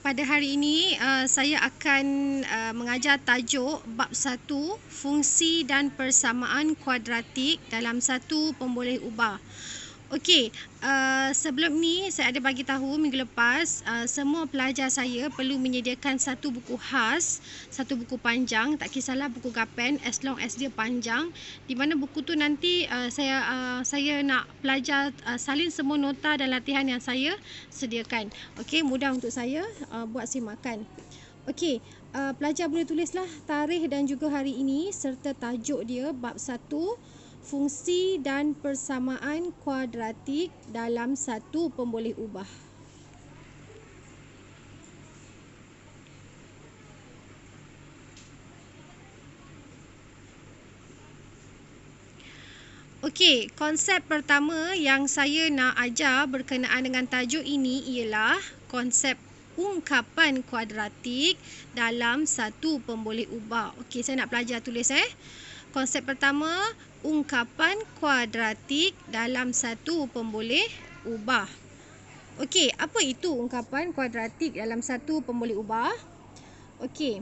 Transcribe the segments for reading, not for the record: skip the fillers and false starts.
Pada hari ini saya akan mengajar tajuk bab 1 fungsi dan persamaan kuadratik dalam satu pemboleh ubah. Okey, sebelum ni saya ada bagi tahu minggu lepas semua pelajar saya perlu menyediakan satu buku khas, satu buku panjang, tak kisahlah buku gapen as long as dia panjang, di mana buku tu nanti saya nak pelajar salin semua nota dan latihan yang saya sediakan. Okey, mudah untuk saya buat simakan. Okey, pelajar boleh tulislah tarikh dan juga hari ini serta tajuk dia bab 1 fungsi dan persamaan kuadratik dalam satu pemboleh ubah. Okey, konsep pertama yang saya nak ajar berkenaan dengan tajuk ini ialah konsep ungkapan kuadratik dalam satu pemboleh ubah. Okey, saya nak pelajar tulis Konsep pertama, ungkapan kuadratik dalam satu pemboleh ubah. Okey, apa itu ungkapan kuadratik dalam satu pemboleh ubah? Okey,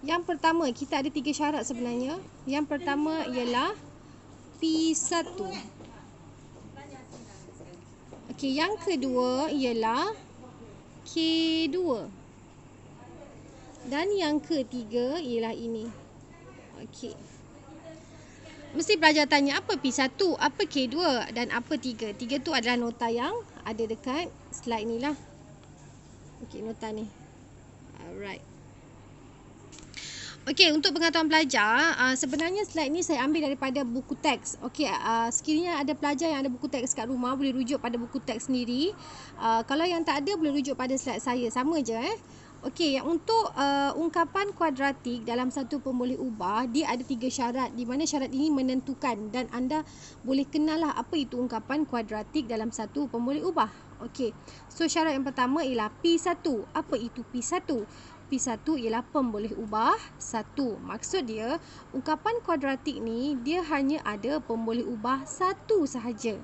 yang pertama, kita ada 3 syarat sebenarnya. Yang pertama ialah P1. Okey, yang kedua ialah K2. Dan yang ketiga ialah ini. Okey. Mesti pelajar tanya apa P1, apa K2 dan apa 3. 3 tu adalah nota yang ada dekat slide ni lah. Okey, nota ni. Alright. Okey, untuk pengetahuan pelajar, sebenarnya slide ni saya ambil daripada buku teks. Okey, sekiranya ada pelajar yang ada buku teks kat rumah, boleh rujuk pada buku teks sendiri. Kalau yang tak ada, boleh rujuk pada slide saya. Sama je Okey, untuk ungkapan kuadratik dalam satu pemboleh ubah, dia ada 3 syarat, di mana syarat ini menentukan dan anda boleh kenal lah apa itu ungkapan kuadratik dalam satu pemboleh ubah. Okey, so syarat yang pertama ialah P1. Apa itu P1? P1 ialah pemboleh ubah 1. Maksud dia, ungkapan kuadratik ni dia hanya ada pemboleh ubah 1 sahaja.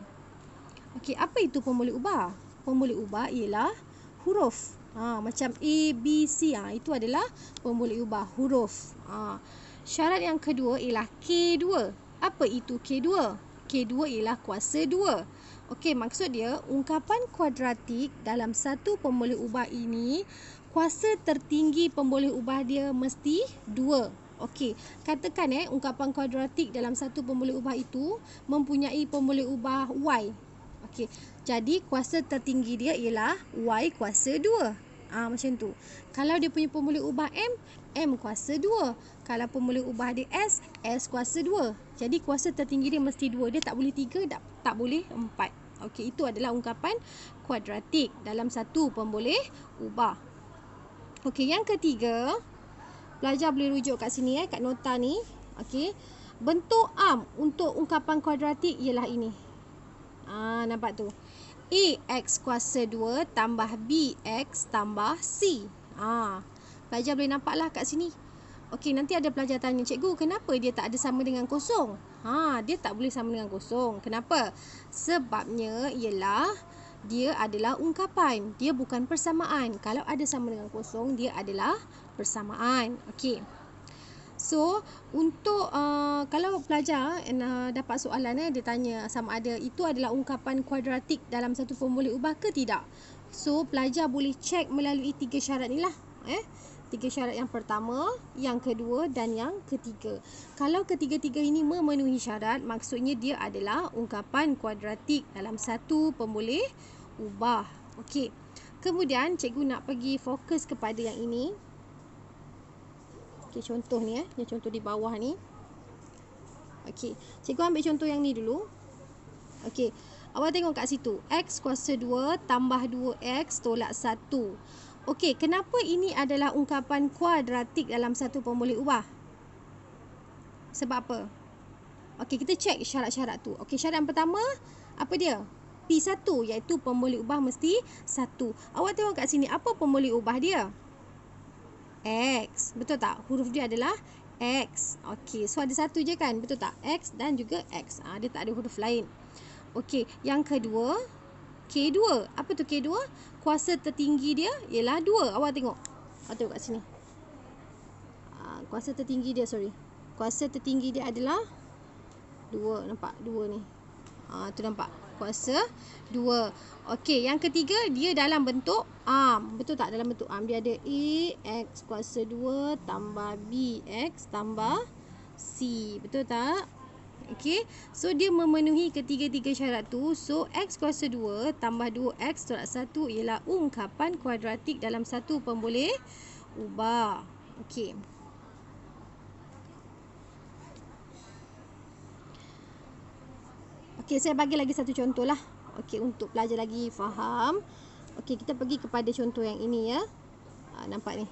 Okey, apa itu pemboleh ubah? Pemboleh ubah ialah huruf. Macam A, B, C. Itu adalah pemboleh ubah huruf. Syarat yang kedua ialah K2. Apa itu K2? K2 ialah kuasa 2. Okey, maksud dia ungkapan kuadratik dalam satu pemboleh ubah ini, kuasa tertinggi pemboleh ubah dia mesti 2. Okey, katakan ungkapan kuadratik dalam satu pemboleh ubah itu mempunyai pemboleh ubah Y. Okey, jadi kuasa tertinggi dia ialah Y kuasa 2. Macam tu. Kalau dia punya pemboleh ubah M, M kuasa 2. Kalau pemboleh ubah dia S, S kuasa 2. Jadi kuasa tertinggi dia mesti 2. Dia tak boleh 3, tak boleh 4. Okey, itu adalah ungkapan kuadratik dalam satu pemboleh ubah. Okey, yang ketiga, pelajar boleh rujuk kat sini kat nota ni. Okey, bentuk untuk ungkapan kuadratik ialah ini. Nampak tu. AX kuasa 2 tambah BX tambah C. Pelajar boleh nampaklah kat sini. Okey, nanti ada pelajar tanya, cikgu, kenapa dia tak ada sama dengan kosong? Dia tak boleh sama dengan kosong. Kenapa? Sebabnya ialah dia adalah ungkapan. Dia bukan persamaan. Kalau ada sama dengan kosong, dia adalah persamaan. Okey. So, untuk kalau pelajar dapat soalan dia tanya sama ada itu adalah ungkapan kuadratik dalam satu pemboleh ubah ke tidak. So, pelajar boleh cek melalui 3 syarat ni lah. 3 syarat yang pertama, yang kedua dan yang ketiga. Kalau ketiga-tiga ini memenuhi syarat, maksudnya dia adalah ungkapan kuadratik dalam satu pemboleh ubah. Okey. Kemudian cikgu nak pergi fokus kepada yang ini. Okey, contoh ni yang contoh di bawah ni. Okey, cikgu ambil contoh yang ni dulu. Okey, awak tengok kat situ. X kuasa 2 tambah 2X tolak 1. Okey, kenapa ini adalah ungkapan kuadratik dalam satu pemboleh ubah? Sebab apa? Okey, kita cek syarat-syarat tu. Okey, syarat yang pertama, apa dia? P1, iaitu pemboleh ubah mesti 1. Awak tengok kat sini, apa pemboleh ubah dia? X. Betul tak? Huruf dia adalah X. Okey, so ada satu je kan? Betul tak? X dan juga X. Dia tak ada huruf lain. Okey, yang kedua, K2. Apa tu K2? Kuasa tertinggi dia ialah 2. Awak tengok. Awak tengok kat sini. Kuasa tertinggi dia, Kuasa tertinggi dia adalah 2. Nampak? 2 ni. Tu nampak. Kuasa 2. Okey, yang ketiga dia dalam bentuk arm. Betul tak? Dalam bentuk arm. Dia ada A X kuasa 2 tambah B X tambah C. Betul tak? Okey. So dia memenuhi ketiga-tiga syarat tu. So X kuasa 2 tambah 2X tolak 1 ialah ungkapan kuadratik dalam satu pemboleh ubah. Okey. Okey, saya bagi lagi satu contoh lah. Okey, untuk pelajar lagi faham. Okey, kita pergi kepada contoh yang ini ya. Nampak ni.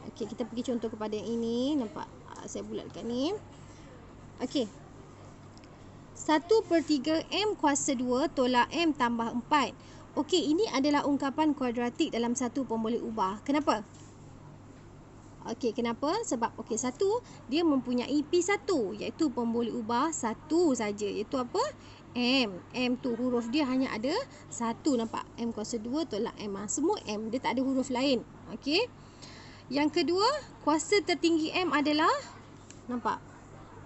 Okey, kita pergi contoh kepada yang ini. Nampak? Saya bulatkan ni. Okey. 1/3 M kuasa 2 tolak M tambah 4. Okey, ini adalah ungkapan kuadratik dalam satu pemboleh ubah. Kenapa? Okey, kenapa? Sebab satu, dia mempunyai P1 iaitu pemboleh ubah satu saja, iaitu apa? M. M tu huruf dia hanya ada satu, nampak? M kuasa 2 tolak M. Semua M, dia tak ada huruf lain. Okey. Yang kedua, kuasa tertinggi M adalah, nampak?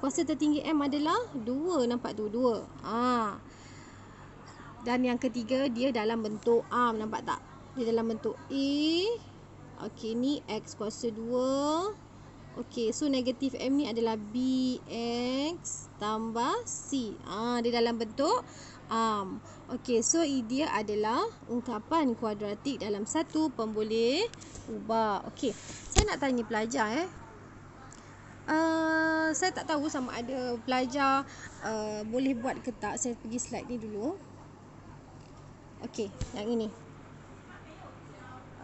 Kuasa tertinggi M adalah 2, nampak tu? 2. Dan yang ketiga, dia dalam bentuk arm, nampak tak? Dia dalam bentuk A. Okey, ni X kuasa 2. Okey, so negatif M ni adalah BX tambah C. Dia dalam bentuk arm. Okey, so dia adalah ungkapan kuadratik dalam satu pemboleh ubah. Okey, saya nak tanya pelajar saya tak tahu sama ada pelajar boleh buat ke tak. Saya pergi slide ni dulu. Okey, yang ini.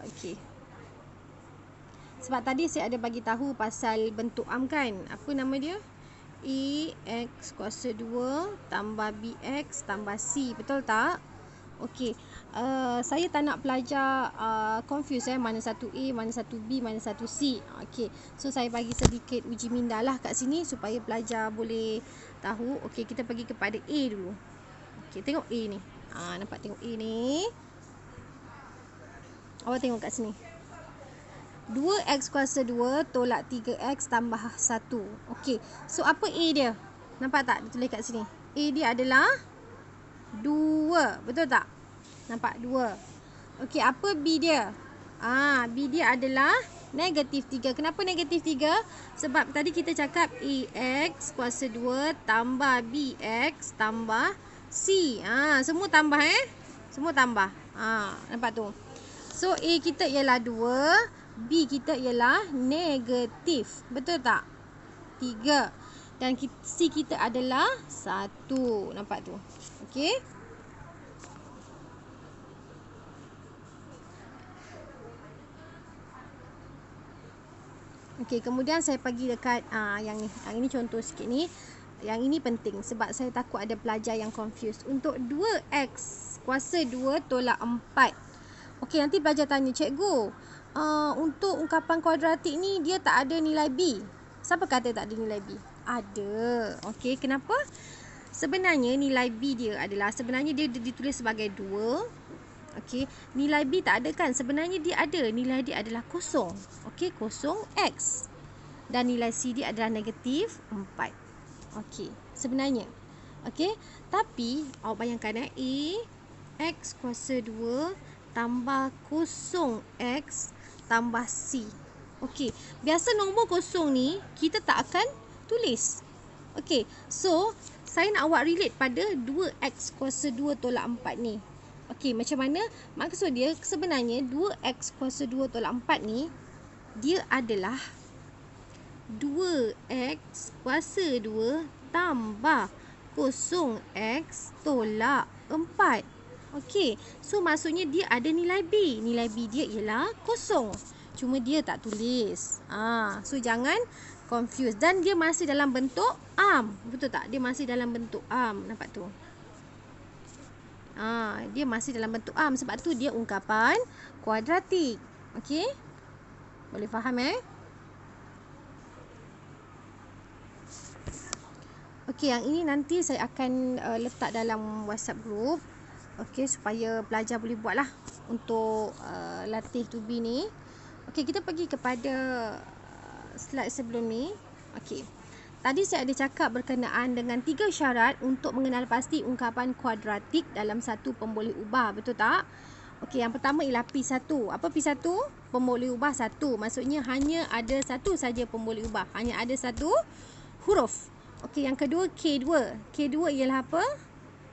Okey. Sebab tadi saya ada bagi tahu pasal bentuk arm kan. Apa nama dia? E X kuasa 2 tambah BX tambah C. Betul tak? Okey. Saya tak nak pelajar confuse mana satu A, mana satu B, mana satu C. Okey. So saya bagi sedikit uji minda lah kat sini supaya pelajar boleh tahu. Okey, kita pergi kepada A dulu. Okey, tengok A ni. Nampak tengok A ni. Awak tengok kat sini. 2X kuasa 2 tolak 3X tambah 1. Okey. So apa A dia? Nampak tak? Dia tulis kat sini. A dia adalah 2. Betul tak? Nampak 2. Okey, apa B dia? B dia adalah negatif 3. Kenapa negatif 3? Sebab tadi kita cakap AX kuasa 2 tambah BX tambah C. Semua tambah Semua tambah. Nampak tu? So A kita ialah 2. B kita ialah negatif. Betul tak? 3. Dan C kita adalah 1. Nampak tu? Okey. Okey, kemudian saya pergi dekat yang ni. Yang ini contoh sikit ni. Yang ini penting sebab saya takut ada pelajar yang confused. Untuk 2X kuasa 2 tolak 4. Okey, nanti pelajar tanya, cikgu, untuk ungkapan kuadratik ni dia tak ada nilai B. Siapa kata tak ada nilai B? Ada. Okey, kenapa? Sebenarnya nilai B dia adalah, sebenarnya dia ditulis sebagai 2. Okey, nilai B tak ada kan? Sebenarnya dia ada. Nilai dia adalah kosong. Okey, kosong X. Dan nilai C dia adalah negatif 4. Okey, sebenarnya. Okey, tapi awak bayangkan A X kuasa 2 tambah kosong X tambah C. Okey, biasa nombor kosong ni kita tak akan tulis. Okey, so saya nak awak relate pada 2X kuasa 2 tolak 4 ni. Okey, macam mana? Maksud dia sebenarnya 2X kuasa 2 tolak 4 ni dia adalah 2X kuasa 2 tambah kosong X tolak 4. Okey, so maksudnya dia ada nilai B. Nilai B dia ialah kosong. Cuma dia tak tulis. So jangan confuse. Dan dia masih dalam bentuk arm. Betul tak? Dia masih dalam bentuk arm. Nampak tu? Dia masih dalam bentuk arm. Sebab tu dia ungkapan kuadratik. Okey? Boleh faham Okey, yang ini nanti saya akan letak dalam WhatsApp group. Okey, supaya pelajar boleh buat lah untuk latih to be ni. Okey, kita pergi kepada slide sebelum ni. Okey. Tadi saya ada cakap berkenaan dengan 3 syarat untuk mengenal pasti ungkapan kuadratik dalam satu pemboleh ubah. Betul tak? Okey, yang pertama ialah P1. Apa P1? Pemboleh ubah 1. Maksudnya hanya ada satu saja pemboleh ubah. Hanya ada satu huruf. Okey, yang kedua K2. K2 ialah apa?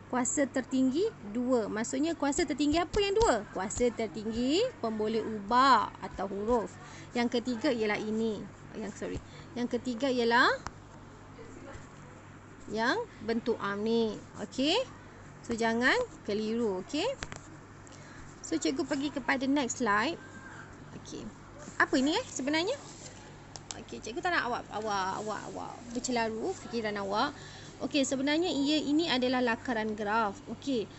Kuasa tertinggi 2. Maksudnya kuasa tertinggi apa yang 2? Kuasa tertinggi pemboleh ubah atau huruf. Yang ketiga ialah ini. Yang ketiga ialah yang bentuk arm ni. Okey. So jangan keliru, okey. So cikgu pergi kepada next slide. Okey. Apa ini sebenarnya? Okey, cikgu tak nak awak bercelaru fikiran awak. Okey, sebenarnya ini adalah lakaran graf. Okey.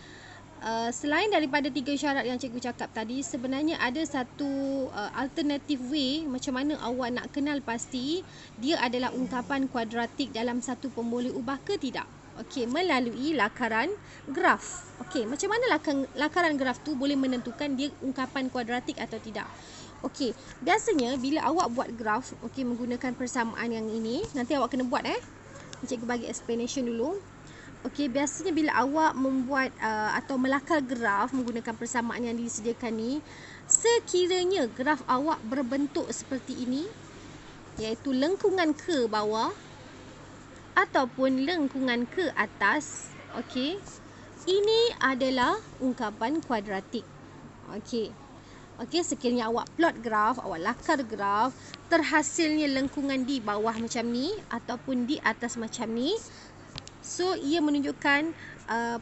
Selain daripada 3 syarat yang cikgu cakap tadi, sebenarnya ada satu alternative way macam mana awak nak kenal pasti dia adalah ungkapan kuadratik dalam satu pemboleh ubah ke tidak. Okey, melalui lakaran graf. Okey, macam mana lakaran graf tu boleh menentukan dia ungkapan kuadratik atau tidak. Okey, biasanya bila awak buat graf, okey, menggunakan persamaan yang ini, nanti awak kena buat cikgu bagi explanation dulu. Okey, biasanya bila awak membuat atau melakar graf menggunakan persamaan yang disediakan ni, sekiranya graf awak berbentuk seperti ini, iaitu lengkungan ke bawah ataupun lengkungan ke atas, okey, ini adalah ungkapan kuadratik. Okey. Okey, sekiranya awak plot graf, awak lakar graf, terhasilnya lengkungan di bawah macam ni ataupun di atas macam ni, so ia menunjukkan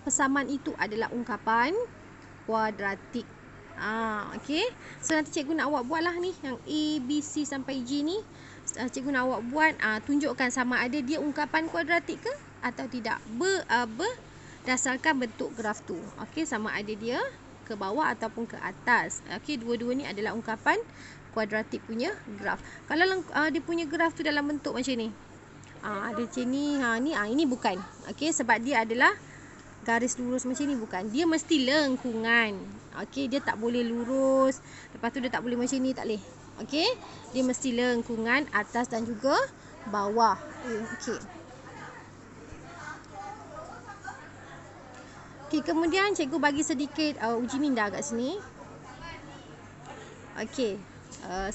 persamaan itu adalah ungkapan kuadratik. Okey. So nanti cikgu nak awak buatlah ni yang A, B, C sampai G ni. Cikgu nak awak buat, tunjukkan sama ada dia ungkapan kuadratik ke atau tidak. Berdasarkan bentuk graf tu. Okey, sama ada dia ke bawah ataupun ke atas. Okey, dua-dua ni adalah ungkapan kuadratik punya graf. Kalau dia punya graf tu dalam bentuk macam ni. Ada macam ni, ini bukan. Okey, sebab dia adalah garis lurus macam ni, bukan. Dia mesti lengkungan. Okey, dia tak boleh lurus. Lepas tu dia tak boleh macam ni, tak boleh. Okey, dia mesti lengkungan atas dan juga bawah. Okey. Okey, kemudian cikgu bagi sedikit uji minda kat sini. Okey,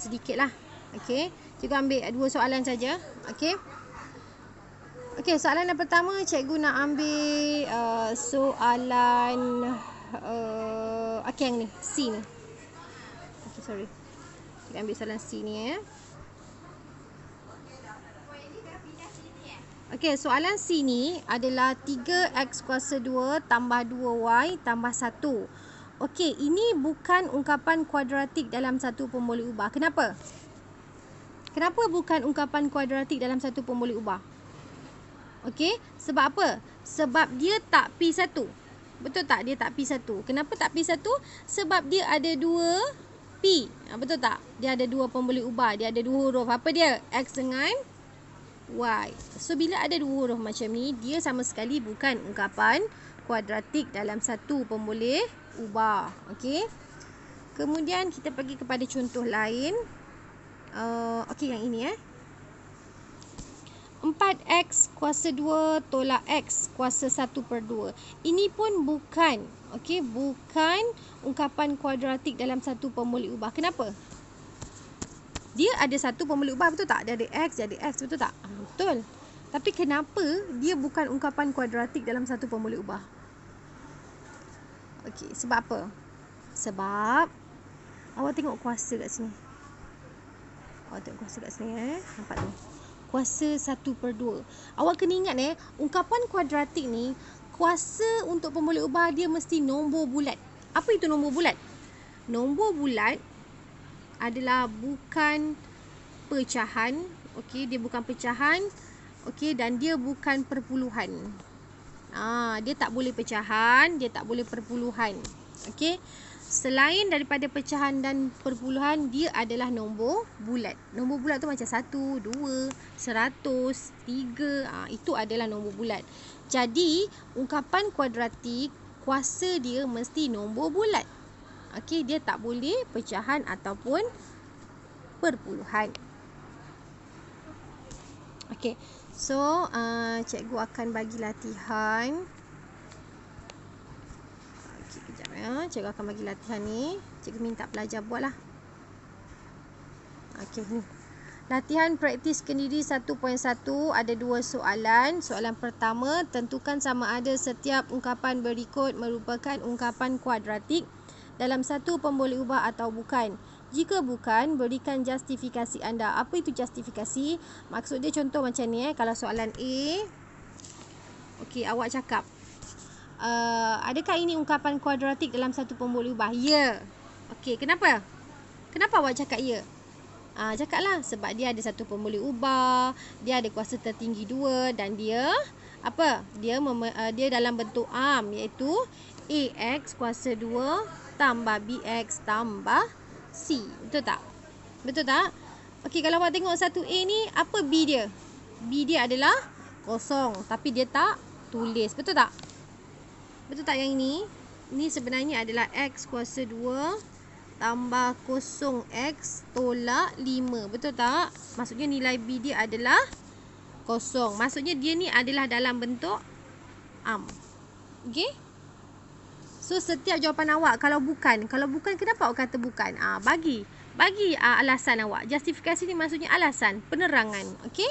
sedikitlah. Okey, cikgu ambil 2 soalan saja. Okey. Okey, soalan yang pertama cikgu nak ambil soalan okey, yang ni, C ni. Okey, sorry. Cikgu ambil soalan C ni Okey, soalan C ni adalah 3x kuasa 2 tambah 2y tambah 1. Okey, ini bukan ungkapan kuadratik dalam satu pemboleh ubah. Kenapa? Kenapa bukan ungkapan kuadratik dalam satu pemboleh ubah? Okey, sebab apa? Sebab dia tak P1. Betul tak? Dia tak P1. Kenapa tak P1? Sebab dia ada 2 P. Betul tak? Dia ada 2 pemboleh ubah. Dia ada 2 huruf. Apa dia? X dengan Y. So, bila ada 2 huruf macam ni, dia sama sekali bukan ungkapan kuadratik dalam satu pemboleh ubah. Okey. Kemudian kita pergi kepada contoh lain. Okey, yang ini 4x kuasa 2 tolak x kuasa 1/2. Ini pun bukan, okey, bukan ungkapan kuadratik dalam satu pemboleh ubah. Kenapa? Dia ada satu pemboleh ubah, betul tak? Dia ada x, betul tak? Betul. Tapi kenapa dia bukan ungkapan kuadratik dalam satu pemboleh ubah? Okey, sebab apa? Sebab awak tengok kuasa kat sini. Awak tengok kuasa kat sini nampak tu? Kuasa 1/2. Awak kena ingat ungkapan kuadratik ni, kuasa untuk pemboleh ubah dia mesti nombor bulat. Apa itu nombor bulat? Nombor bulat adalah bukan pecahan. Okey, dia bukan pecahan. Okey, dan dia bukan perpuluhan. Dia tak boleh pecahan, dia tak boleh perpuluhan. Okey. Selain daripada pecahan dan perpuluhan, dia adalah nombor bulat. Nombor bulat tu macam 1, 2, 100, 3. Itu adalah nombor bulat. Jadi, ungkapan kuadratik, kuasa dia mesti nombor bulat. Okey, dia tak boleh pecahan ataupun perpuluhan. Okey, so cikgu akan bagi latihan. Okey, kejap ya. Cikgu akan bagi latihan ni. Cikgu minta pelajar buatlah. Okey, ni. Latihan praktis kendiri 1.1 ada 2 soalan. Soalan pertama, tentukan sama ada setiap ungkapan berikut merupakan ungkapan kuadratik dalam satu pemboleh ubah atau bukan. Jika bukan, berikan justifikasi anda. Apa itu justifikasi? Maksud dia contoh macam ni kalau soalan A. Okey, awak cakap, adakah ini ungkapan kuadratik dalam satu pemboleh ubah? Ya. Okey, kenapa? Kenapa awak cakap ya? Cakaplah sebab dia ada satu pemboleh ubah, dia ada kuasa tertinggi 2 dan dia apa? Dia dalam bentuk am, iaitu AX kuasa 2 tambah BX tambah C. Betul tak? Betul tak? Okey, kalau awak tengok satu A ni, apa B dia? B dia adalah kosong, tapi dia tak tulis. Betul tak? Betul tak yang ini? Ini sebenarnya adalah X kuasa 2 tambah 0X tolak 5. Betul tak? Maksudnya nilai B dia adalah kosong. Maksudnya dia ni adalah dalam bentuk am. Okey? So, setiap jawapan awak kalau bukan kenapa awak kata bukan? Bagi alasan awak. Justifikasi ni maksudnya alasan, penerangan. Okey?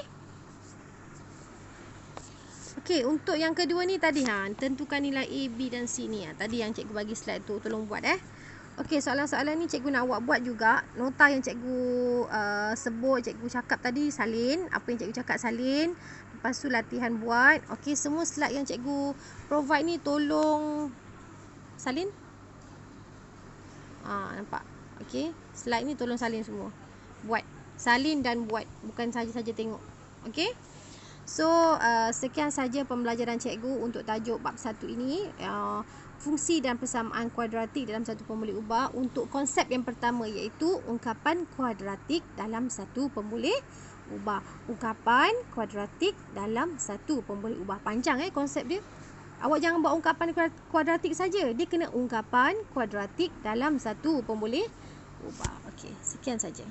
Okey, untuk yang kedua ni tadi tentukan nilai A, B dan C ni. Tadi yang cikgu bagi slide tu, tolong buat Okey, soalan-soalan ni cikgu nak awak buat juga. Nota yang cikgu sebut, cikgu cakap tadi salin. Apa yang cikgu cakap salin. Lepas tu latihan buat. Okey, semua slide yang cikgu provide ni tolong salin. Nampak? Okey, slide ni tolong salin semua. Buat. Salin dan buat. Bukan saja-saja tengok. Okey? So, sekian saja pembelajaran cikgu untuk tajuk bab 1 ini. Fungsi dan persamaan kuadratik dalam satu pemboleh ubah. Untuk konsep yang pertama iaitu ungkapan kuadratik dalam satu pemboleh ubah. Ungkapan kuadratik dalam satu pemboleh ubah. Panjang konsep dia. Awak jangan buat ungkapan kuadratik saja. Dia kena ungkapan kuadratik dalam satu pemboleh ubah. Okey, sekian saja.